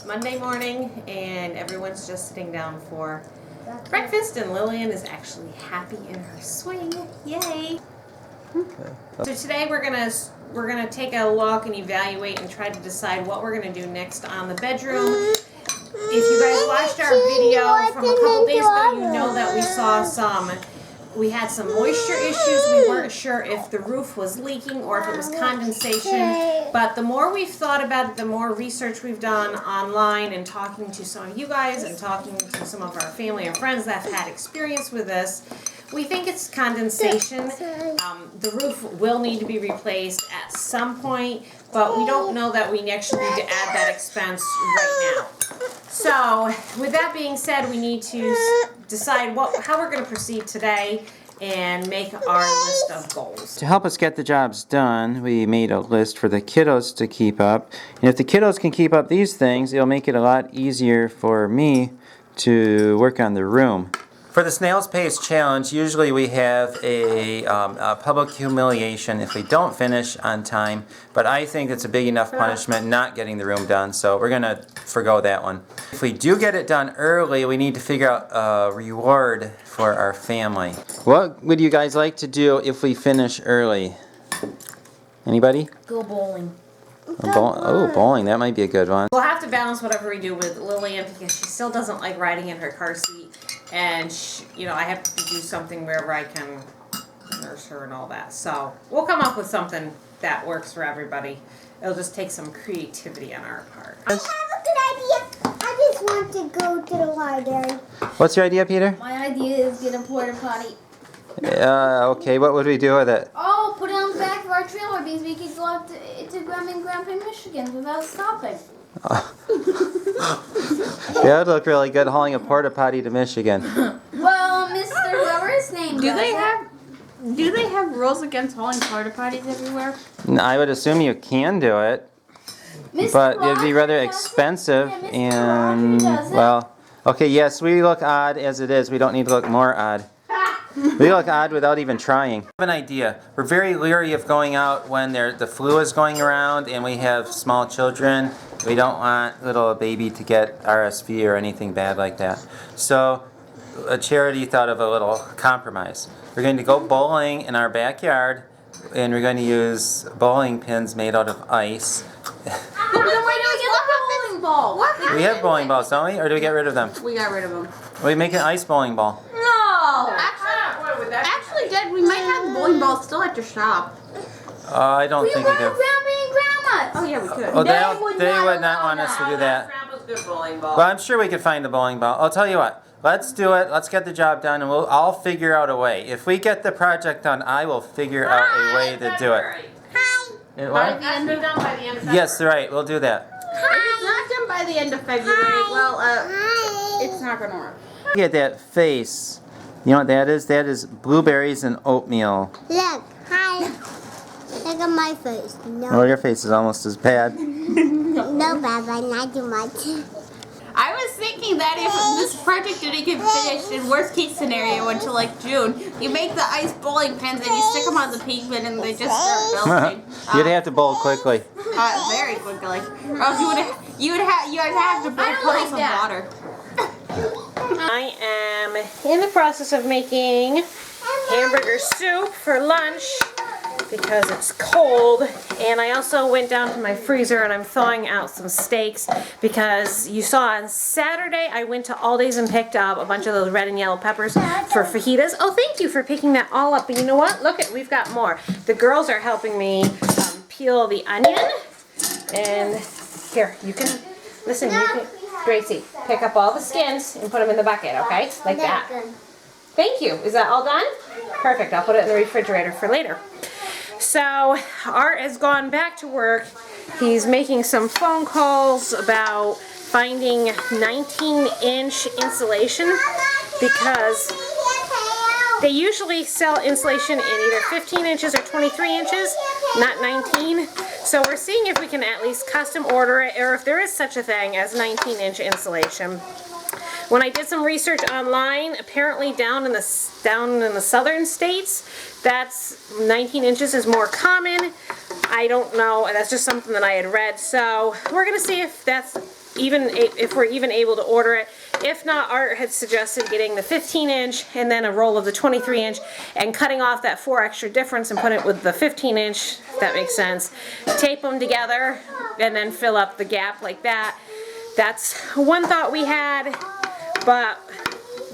Monday morning and everyone's just sitting down for breakfast, and Lillian is actually happy in her swing. Yay! Okay. So today we're gonna take a look and evaluate and try to decide what we're gonna do next on the bedroom. If you guys watched our video from a couple days ago, you know that we had some moisture issues. We weren't sure if the roof was leaking or if it was condensation. But the more we've thought about it, the more research we've done online and talking to some of you guys and talking to some of our family and friends that have had experience with this, we think it's condensation. The roof will need to be replaced at some point, but we don't know that we actually need to add that expense right now. So, with that being said, we need to decide how we're going to proceed today and make our list of goals. To help us get the jobs done, we made a list for the kiddos to keep up. And if the kiddos can keep up these things, it'll make it a lot easier for me to work on the room. For the Snail's Pace Challenge, usually we have a public humiliation if we don't finish on time, but I think it's a big enough punishment not getting the room done, so we're going to forgo that one. If we do get it done early, we need to figure out a reward for our family. What would you guys like to do if we finish early? Anybody? Go bowling. Bowling, that might be a good one. We'll have to balance whatever we do with Lillian because she still doesn't like riding in her car seat. And, I have to do something wherever I can nurse her and all that. So, we'll come up with something that works for everybody. It'll just take some creativity on our part. I have a good idea. I just want to go to the library. What's your idea, Peter? My idea is get a porta potty. Okay, what would we do with it? Oh, put it on the back of our trailer because we could go up to Grandma and Grandpa in Michigan without stopping. Yeah, it'd look really good hauling a porta potty to Michigan. Well, Mr. whoever his name Do they have rules against hauling porta potties everywhere? I would assume you can do it, Mr. but it'd be Roger rather does it. expensive Yeah, Mr. and, Roger does it. well, okay, yes, we look odd as it is. We don't need to look more odd. We look odd without even trying. I have an idea. We're very leery of going out when the flu is going around and we have small children. We don't want little baby to get RSV or anything bad like that. So a charity thought of a little compromise. We're going to go bowling in our backyard and we're going to use bowling pins made out of ice. Then why don't we get a bowling ball? What? We have bowling balls, don't we? Or do we get rid of them? We got rid of them. We make an ice bowling ball. No. Actually, Dad, we might have the bowling balls still at your shop. I don't We think we run do. Grandma and Grandma's. Oh yeah, we could. Oh, They would not want us to do that. Grandpa's good bowling ball. Well, I'm sure we could find a bowling ball. I'll tell you what. Let's do it. Let's get the job done, and I'll figure out a way. If we get the project done, I will figure out a way to do it. What? That's been done by the end of February. Yes, right. We'll do that. If it's not done by the end of February, well, it's not gonna work. Look at that face. You know what that is? That is blueberries and oatmeal. Look, hi. Look at my face. Oh, your face is almost as bad. No, Baba, not too much. I was thinking that if this project didn't get finished, in worst case scenario until like June, you make the ice bowling pins and you stick them on the pavement and they just start melting. You'd have to bowl quickly. Very quickly. Or else you'd have to pour some water. I am in the process of making hamburger soup for lunch because it's cold, and I also went down to my freezer and I'm thawing out some steaks because you saw on Saturday I went to Aldi's and picked up a bunch of those red and yellow peppers for fajitas. Oh, thank you for picking that all up. But you know what? Look, we've got more. The girls are helping me peel the onion, and here, you can, listen, you can, Gracie, pick up all the skins and put them in the bucket, okay? Like that. Thank you. Is that all done? Perfect. I'll put it in the refrigerator for later. So Art has gone back to work. He's making some phone calls about finding 19-inch insulation because they usually sell insulation in either 15 inches or 23 inches, not 19. So we're seeing if we can at least custom order it, or if there is such a thing as 19-inch insulation. When I did some research online, apparently down in the southern states, that's 19 inches is more common. I don't know, that's just something that I had read. So we're gonna see if that's if we're even able to order it. If not, Art had suggested getting the 15-inch and then a roll of the 23-inch and cutting off that 4 extra difference and put it with the 15-inch, if that makes sense. Tape them together and then fill up the gap like that. That's one thought we had, but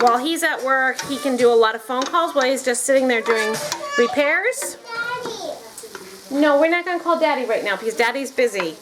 while he's at work, he can do a lot of phone calls while he's just sitting there doing repairs. No, we're not going to call Daddy right now because Daddy's busy.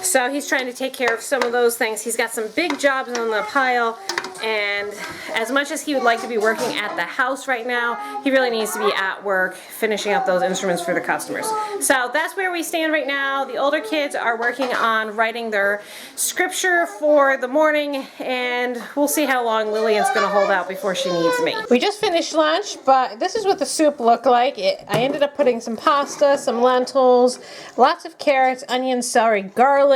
So he's trying to take care of some of those things. He's got some big jobs on the pile, and as much as he would like to be working at the house right now, he really needs to be at work finishing up those instruments for the customers. So that's where we stand right now. The older kids are working on writing their scripture for the morning, and we'll see how long Lillian's going to hold out before she needs me. We just finished lunch, but this is what the soup looked like. I ended up putting some pasta, some lentils, lots of carrots, onions, celery, garlic,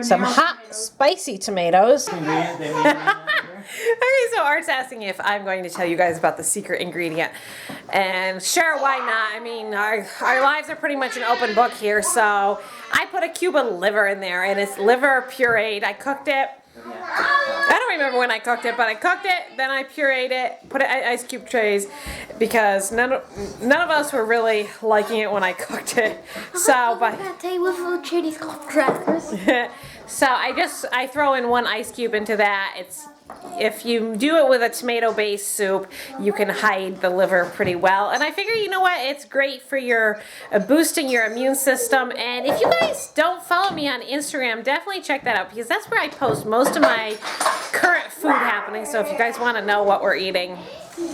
some hot, spicy tomatoes. Okay, so Art's asking if I'm going to tell you guys about the secret ingredient. And sure, why not? I mean, our lives are pretty much an open book here, so I put a cube of liver in there, and it's liver pureed. I cooked it. I don't remember when I cooked it, but I cooked it, then I pureed it, put it in ice cube trays, because none of us were really liking it when I cooked it. So, but so I throw in 1 ice cube into that. If you do it with a tomato-based soup, you can hide the liver pretty well. And I figure, you know what, it's great for your boosting your immune system. And if you guys don't follow me on Instagram, definitely check that out, because that's where I post most of my current food happening. So if you guys want to know what we're eating,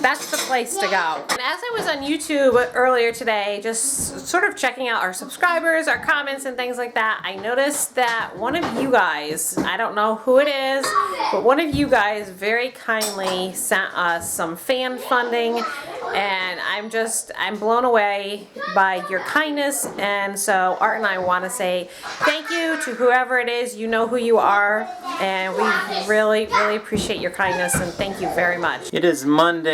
that's the place to go. And as I was on YouTube earlier today, just sort of checking out our subscribers, our comments and things like that, I noticed that one of you guys, I don't know who it is, but one of you guys very kindly sent us some fan funding, and I'm blown away by your kindness. And so Art and I want to say thank you to whoever it is. You know who you are, and we really, really appreciate your kindness, and thank you very much. It is Monday,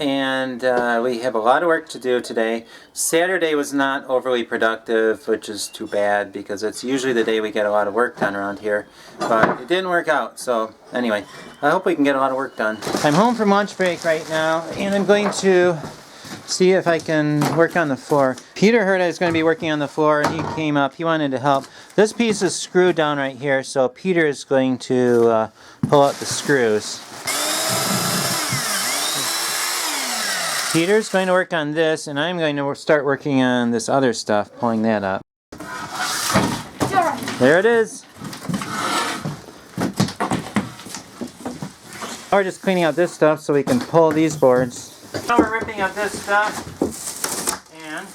and we have a lot of work to do today. Saturday was not overly productive, which is too bad, because it's usually the day we get a lot of work done around here. But it didn't work out, so anyway, I hope we can get a lot of work done. I'm home from lunch break right now, and I'm going to see if I can work on the floor. Peter heard I was going to be working on the floor, and he came up. He wanted to help. This piece is screwed down right here, so Peter is going to pull out the screws. Peter's going to work on this, and I'm going to start working on this other stuff, pulling that up. There it is. Now we're just cleaning out this stuff so we can pull these boards. Now we're ripping up this stuff, and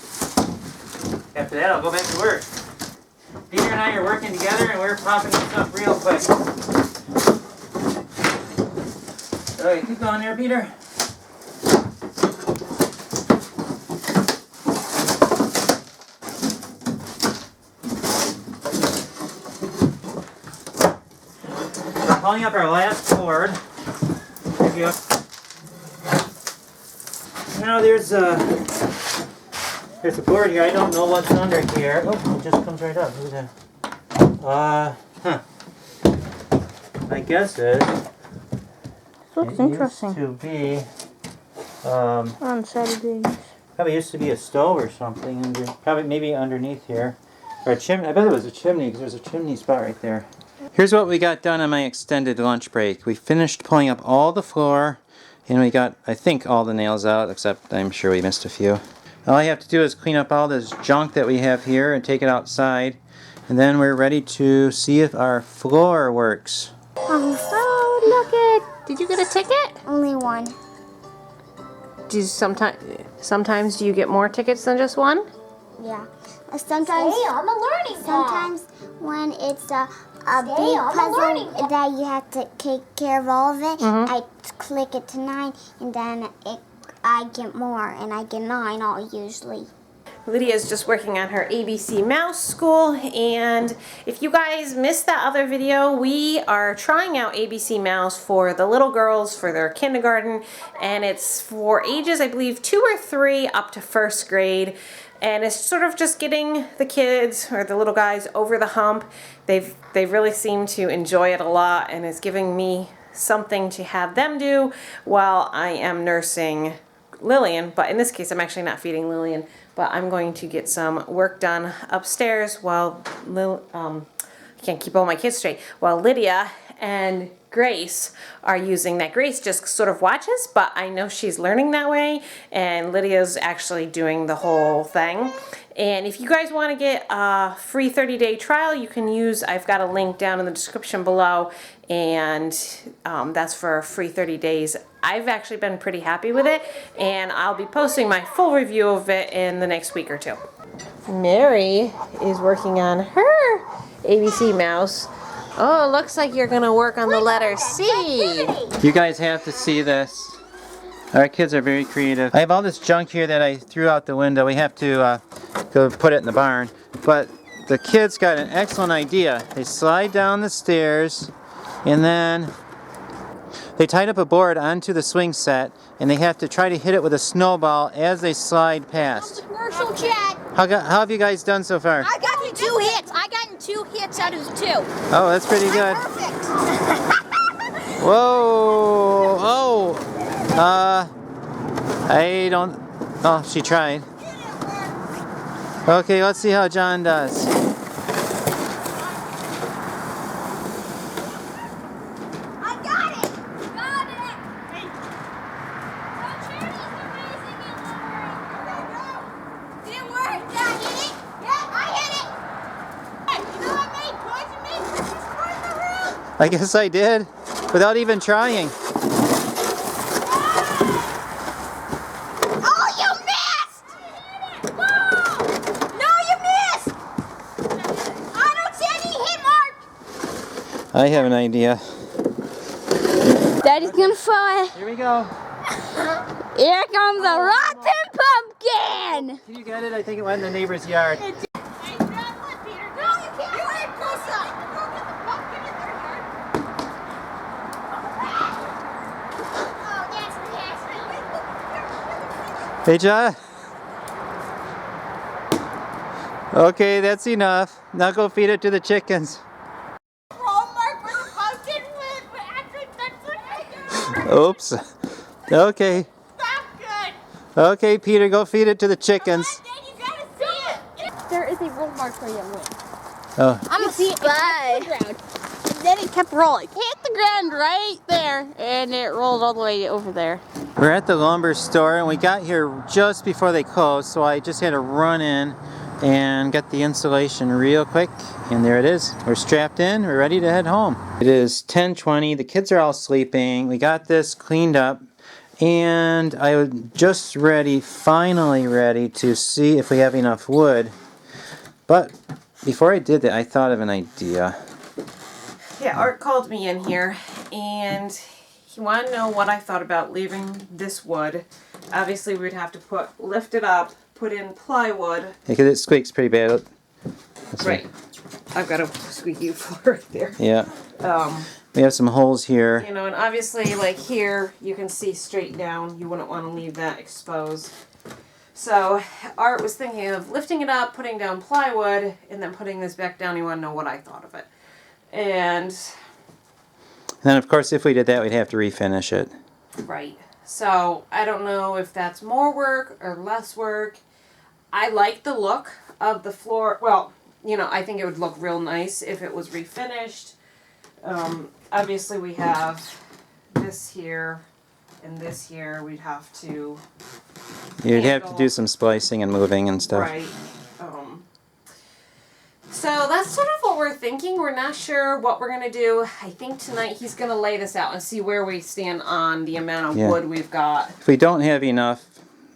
after that I'll go back to work. Peter and I are working together, and we're popping this up real quick. Alright, keep going there, Peter. Pulling up our last board. There you go. Now there's a board here. I don't know what's under here. Oh, it just comes right up. Look at that. I guess it Looks interesting. used to be On Saturdays. probably used to be a stove or something. Probably maybe underneath here, or a chimney. I bet it was a chimney because there's a chimney spot right there. Here's what we got done on my extended lunch break. We finished pulling up all the floor, and we got, I think, all the nails out, except I'm sure we missed a few. All I have to do is clean up all this junk that we have here and take it outside, and then we're ready to see if our floor works. Oh, look it! Did you get a ticket? Only one. Do you sometimes do you get more tickets than just one? Yeah. Sometimes. Hey, I'm a learning Sometimes when it's a big I'm learning puzzle that you have to take care of all of it, I click it to 9, and then I get more, and I get 9 all usually. Lydia's just working on her ABC Mouse School, and if you guys missed that other video, we are trying out ABC Mouse for the little girls for their kindergarten, and it's for ages, I believe, 2 or 3 up to 1st grade. And it's sort of just getting the kids or the little guys over the hump. They've really seemed to enjoy it a lot, and it's giving me something to have them do while I am nursing Lillian. But in this case, I'm actually not feeding Lillian, but I'm going to get some work done upstairs while I can't keep all my kids straight, while Lydia and Grace are using that. Grace just sort of watches, but I know she's learning that way, and Lydia's actually doing the whole thing. And if you guys want to get a free 30-day trial, you can use, I've got a link down in the description below, and that's for a free 30 days. I've actually been pretty happy with it, and I'll be posting my full review of it in the next week or two. Mary is working on her ABC mouse. Oh, it looks like you're gonna work on the letter C. You guys have to see this. Our kids are very creative. I have all this junk here that I threw out the window. We have to go put it in the barn. But the kids got an excellent idea. They slide down the stairs, and then they tied up a board onto the swing set, and they have to try to hit it with a snowball as they slide past. Commercial jet. How have you guys done so far? I got 2 hits. I got 2 hits out of 2. Oh, that's pretty good. Perfect. Whoa! Oh! I don't... Oh, she tried. Okay, let's see how John does. I got it. Got it. Didn't work. Did I hit it? Yeah, I hit it. Hey, you know what made poison me? This part of the room. I guess I did, without even trying. Oh, you missed! No, you missed! I don't see any hit mark. I have an idea. Daddy's gonna fall. Here we go. Here comes a rotten pumpkin! Did you get it? I think it went in the neighbor's yard. Hey, Peter. No, you can't. You ain't close up. Go get the pumpkin in their yard. Oh, that's nasty. Hey, John. Okay, that's enough. Now go feed it to the chickens. Hallmark where the pumpkin went after it touched the Oops. Okay. Not good. Okay, Peter, go feed it to the chickens. Dad, you gotta see it. There is a roll mark where you went. Oh, I'm a spy. Ground. And then it kept rolling. Hit the ground right there, and it rolled all the way over there. we're at the lumber store, and we got here just before they closed, so I just had to run in and get the insulation real quick. And there it is. We're strapped in. We're ready to head home. It is 10:20. The kids are all sleeping. We got this cleaned up. And I was just finally ready to see if we have enough wood. But before I did that, I thought of an idea. Yeah, Art called me in here, and he wanted to know what I thought about leaving this wood. Obviously, we'd have to lift it up, put in plywood. Because it squeaks pretty bad. That's Right. I've got a squeaky floor right there. Yeah. We have some holes here. You know, and obviously, like here, you can see straight down. You wouldn't want to leave that exposed. So, Art was thinking of lifting it up, putting down plywood, and then putting this back down. He wanted to know what I thought of it. And then, of course, if we did that, we'd have to refinish it. right. So, I don't know if that's more work or less work. I like the look of the floor. Well, you know, I think it would look real nice if it was refinished. Obviously, we have this here and this here. We'd have to... You'd have to do some splicing and moving and stuff. Right. So that's sort of what we're thinking. We're not sure what we're going to do. I think tonight he's going to lay this out and see where we stand on the amount of wood we've got. If we don't have enough,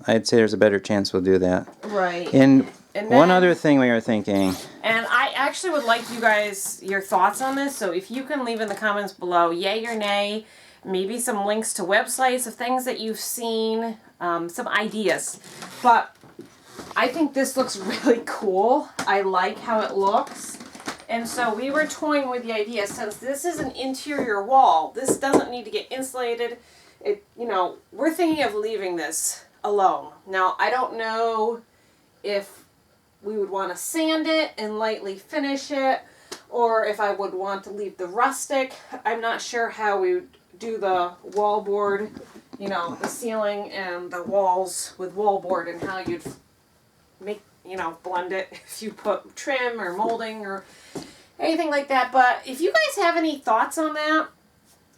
I'd say there's a better chance we'll do that. Right. And then, one other thing we were thinking. And I actually would like you guys, your thoughts on this. So if you can leave in the comments below, yay or nay, maybe some links to websites of things that you've seen, some ideas. But I think this looks really cool. I like how it looks. And so we were toying with the idea, since this is an interior wall, this doesn't need to get insulated. We're thinking of leaving this alone. Now, I don't know if we would want to sand it and lightly finish it, or if I would want to leave the rustic. I'm not sure how we would do the wallboard, you know, the ceiling and the walls with wallboard, and how you'd make, you know, blend it if you put trim or molding or anything like that. But if you guys have any thoughts on that,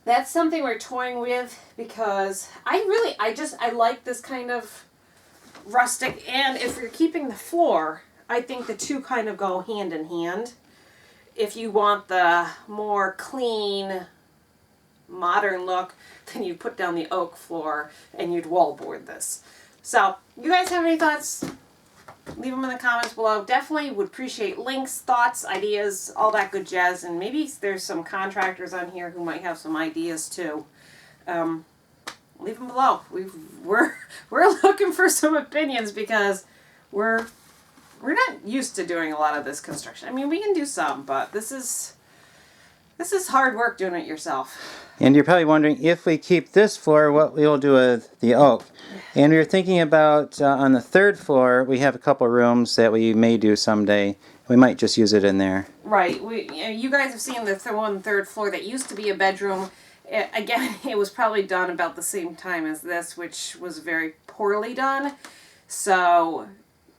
that's something we're toying with, because I like this kind of rustic, and if you're keeping the floor, I think the two kind of go hand in hand. If you want the more clean, modern look, then you'd put down the oak floor and you'd wallboard this. So, you guys have any thoughts? Leave them in the comments below. Definitely would appreciate links, thoughts, ideas, all that good jazz. And maybe there's some contractors on here who might have some ideas too. Leave them below. We're looking for some opinions, because we're not used to doing a lot of this construction. I mean, we can do some, but this is hard work doing it yourself. And you're probably wondering, if we keep this floor, what we will do with the oak. And we were thinking about, on the third floor, we have a couple rooms that we may do someday. We might just use it in there. Right. You guys have seen the third floor that used to be a bedroom. Again, it was probably done about the same time as this, which was very poorly done. So,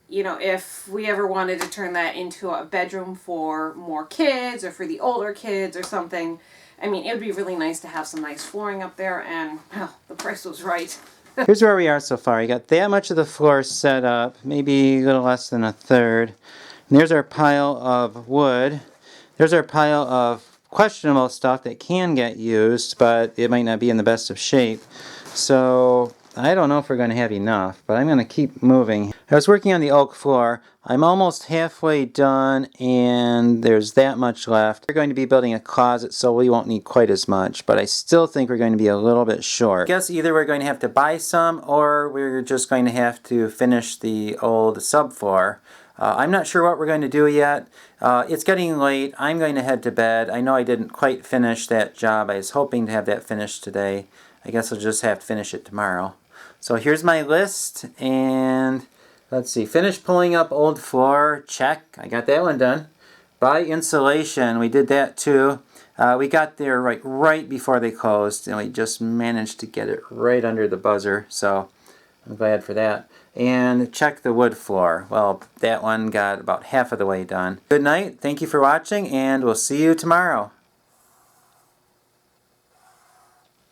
you know, if we ever wanted to turn that into a bedroom for more kids or for the older kids or something, I mean, it would be really nice to have some nice flooring up there, and, well, the price was right. Here's where we are so far. You got that much of the floor set up, maybe a little less than a third. And there's our pile of wood. There's our pile of questionable stuff that can get used, but it might not be in the best of shape. So I don't know if we're going to have enough, but I'm going to keep moving. I was working on the oak floor. I'm almost halfway done, and there's that much left. We're going to be building a closet, so we won't need quite as much, but I still think we're going to be a little bit short. I guess either we're going to have to buy some, or we're just going to have to finish the old subfloor. I'm not sure what we're going to do yet. It's getting late. I'm going to head to bed. I know I didn't quite finish that job. I was hoping to have that finished today. I guess I'll just have to finish it tomorrow. So here's my list, and let's see. Finish pulling up old floor. Check. I got that one done. Buy insulation. We did that too. We got there right before they closed, and we just managed to get it right under the buzzer. So I'm glad for that. And check the wood floor. Well, that one got about half of the way done. Good night. Thank you for watching, and we'll see you tomorrow.